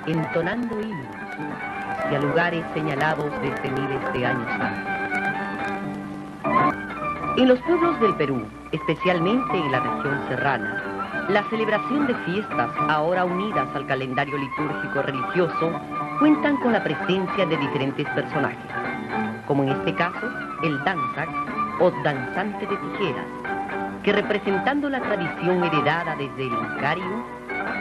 entonando himnos hacia lugares señalados desde miles de años antes. En los pueblos del Perú, especialmente en la región serrana, la celebración de fiestas, ahora unidas al calendario litúrgico religioso, cuentan con la presencia de diferentes personajes, como en este caso el danzac o danzante de tijeras, que representando la tradición heredada desde el Incario,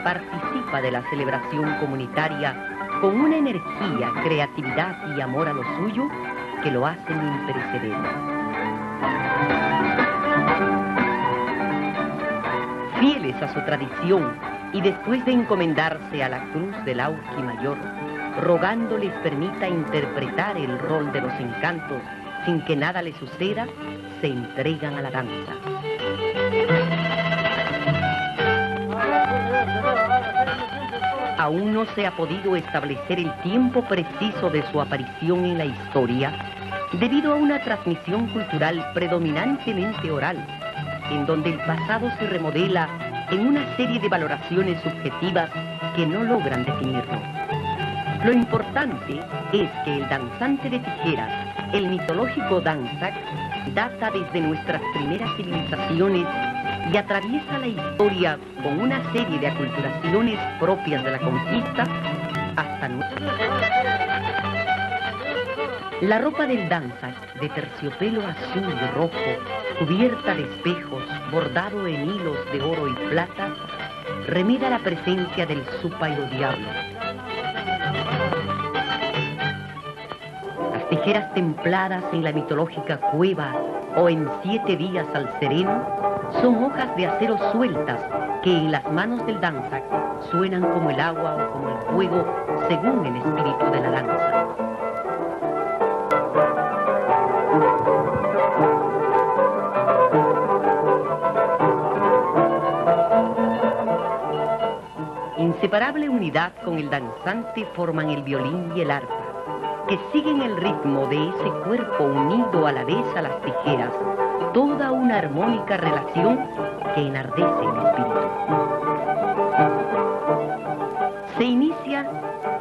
participa de la celebración comunitaria con una energía, creatividad y amor a lo suyo que lo hacen imperecedero. Fieles a su tradición y después de encomendarse a la cruz del Auqui Mayor, rogando les permita interpretar el rol de los encantos sin que nada les suceda, se entregan a la danza. Aún no se ha podido establecer el tiempo preciso de su aparición en la historia debido a una transmisión cultural predominantemente oral, en donde el pasado se remodela en una serie de valoraciones subjetivas que no logran definirlo. Lo importante es que el danzante de tijeras, el mitológico danzac, data desde nuestras primeras civilizaciones y atraviesa la historia con una serie de aculturaciones propias de la conquista hasta nuestra. La ropa del danzac, de terciopelo azul y rojo, cubierta de espejos, bordado en hilos de oro y plata, remeda la presencia del súpayo diablo. Las tijeras templadas en la mitológica cueva o en 7 días al sereno son hojas de acero sueltas que en las manos del danzac suenan como el agua o como el fuego según el espíritu de la danza. Inseparable unidad con el danzante forman el violín y el arpa, que siguen el ritmo de ese cuerpo unido a la vez a las tijeras, toda una armónica relación que enardece el espíritu. Se inicia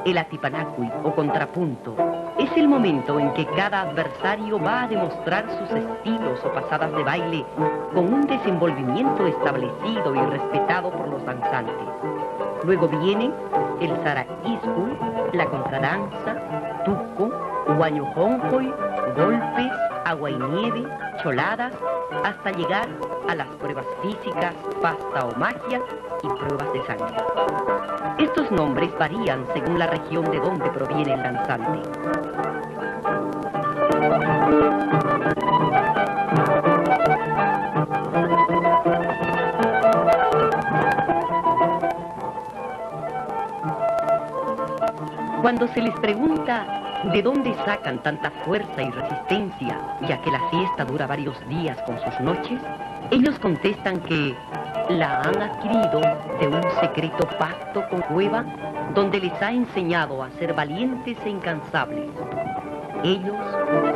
el atipanacui o contrapunto. Es el momento en que cada adversario va a demostrar sus estilos o pasadas de baile con un desenvolvimiento establecido y respetado por los danzantes. Luego viene el saraíscul, la contradanza, tuco, guañojonjoy, golpes, agua y nieve, choladas, hasta llegar a las pruebas físicas, pasta o magia y pruebas de sangre. Estos nombres varían según la región de donde proviene el danzante. Cuando se les pregunta de dónde sacan tanta fuerza y resistencia, ya que la fiesta dura varios días con sus noches, ellos contestan que la han adquirido de un secreto pacto con Cueva, donde les ha enseñado a ser valientes e incansables. Ellos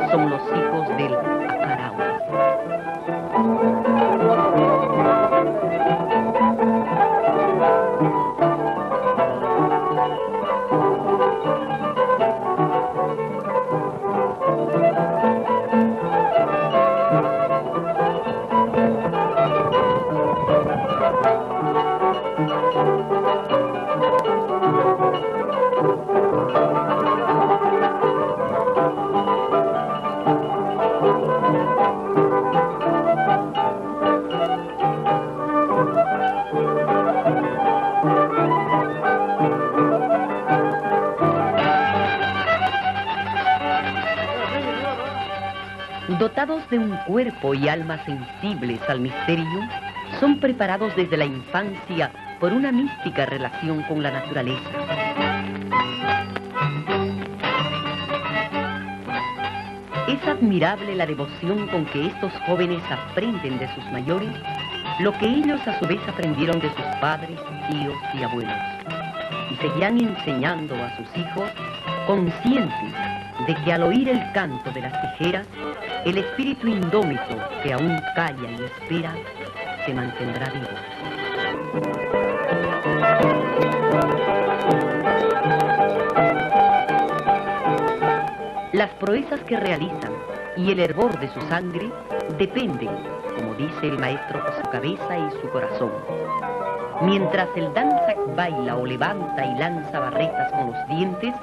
son los hijos del Acarahua. Dotados de un cuerpo y alma sensibles al misterio, son preparados desde la infancia por una mística relación con la naturaleza. Es admirable la devoción con que estos jóvenes aprenden de sus mayores lo que ellos a su vez aprendieron de sus padres, tíos y abuelos, y seguirán enseñando a sus hijos, conscientes de que al oír el canto de las tijeras, el espíritu indómito que aún calla y espera se mantendrá vivo. las proezas que realizan y el hervor de su sangre dependen, como dice el maestro, de su cabeza y su corazón. Mientras el danzac baila o levanta y lanza barretas con los dientes,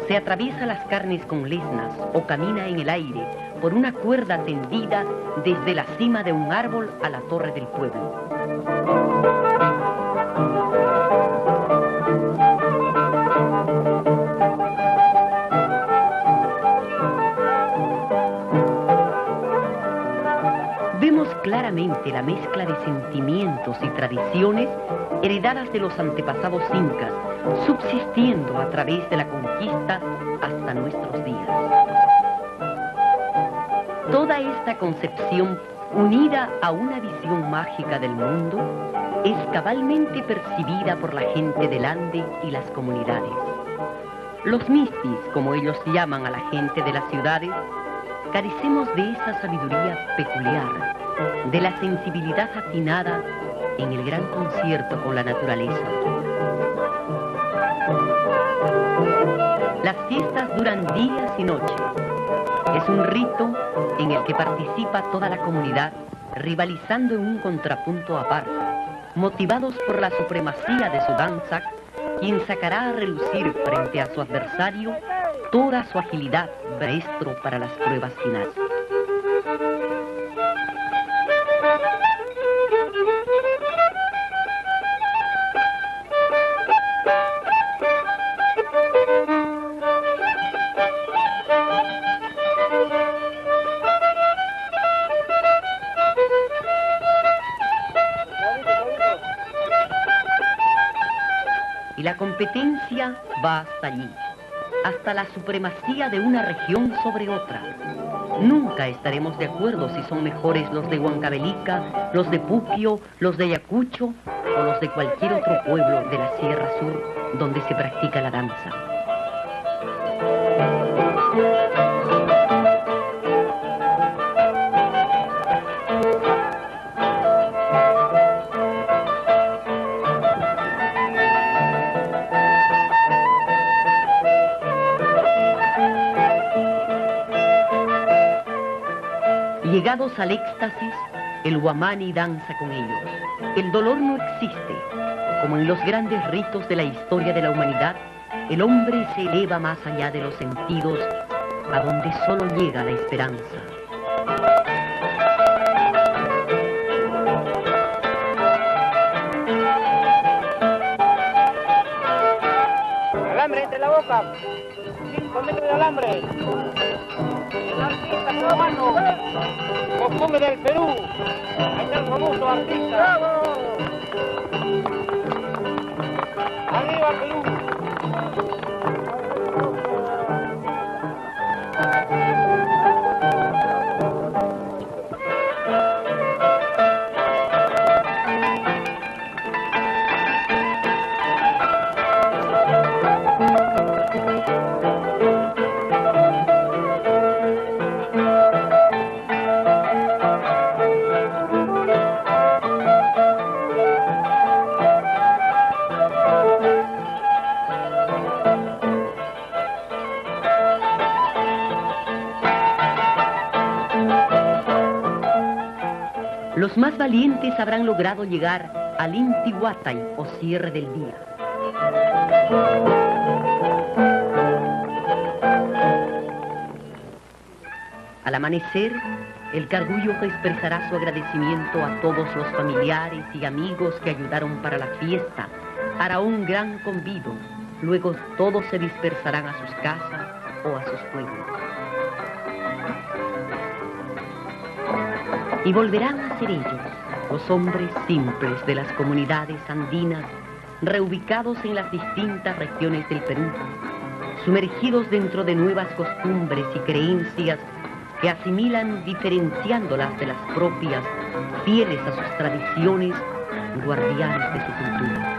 se atraviesa las carnes con lesnas o camina en el aire por una cuerda tendida desde la cima de un árbol a la torre del pueblo. Vemos claramente la mezcla de sentimientos y tradiciones heredadas de los antepasados incas, subsistiendo a través de la conquista hasta nuestros días. Toda esta concepción, unida a una visión mágica del mundo, es cabalmente percibida por la gente del Ande y las comunidades. Los mistis, como ellos llaman a la gente de las ciudades, carecemos de esa sabiduría peculiar, de la sensibilidad afinada en el gran concierto con la naturaleza. Las fiestas duran días y noches. Es un rito en el que participa toda la comunidad, rivalizando en un contrapunto aparte, motivados por la supremacía de su danza, quien sacará a relucir frente a su adversario toda su agilidad, maestro para las pruebas finales. Y la competencia va hasta allí, hasta la supremacía de una región sobre otra. Nunca estaremos de acuerdo si son mejores los de Huancavelica, los de Puquio, los de Ayacucho o los de cualquier otro pueblo de la Sierra Sur donde se practica la danza. Llegados al éxtasis, el huamani danza con ellos. El dolor no existe. Como en los grandes ritos de la historia de la humanidad, el hombre se eleva más allá de los sentidos, a donde solo llega la esperanza. Alambre entre la boca. 5 metros de alambre. El artista con la mano. Costumbre del Perú. Ahí está el famoso artista. ¡Bravo! ¡Arriba Perú! Los más valientes habrán logrado llegar al Intihuatay o cierre del día. Al amanecer, el Cargullo expresará su agradecimiento a todos los familiares y amigos que ayudaron para la fiesta. Hará un gran convito. Luego todos se dispersarán a sus casas o a sus pueblos. Y volverán a ser ellos, los hombres simples de las comunidades andinas, reubicados en las distintas regiones del Perú, sumergidos dentro de nuevas costumbres y creencias que asimilan diferenciándolas de las propias, fieles a sus tradiciones, guardianes de su cultura.